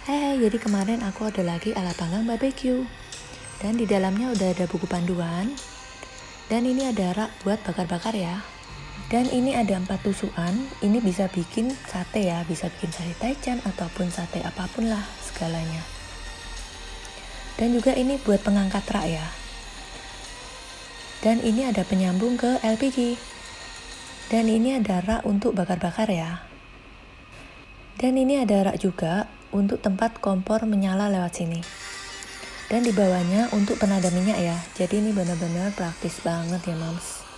Hai, jadi kemarin aku ada lagi alat panggang barbeque. Dan di dalamnya udah ada buku panduan. Dan ini ada rak buat bakar-bakar ya. Dan ini ada 4 tusukan. Ini bisa bikin sate ya, bisa bikin sate taichan ataupun sate apapun lah segalanya. Dan juga ini buat pengangkat rak ya. Dan ini ada penyambung ke LPG. Dan ini ada rak untuk bakar-bakar ya. Dan ini ada rak juga untuk tempat kompor menyala lewat sini. Dan di bawahnya untuk penada minyak ya. Jadi ini benar-benar praktis banget ya, Mams.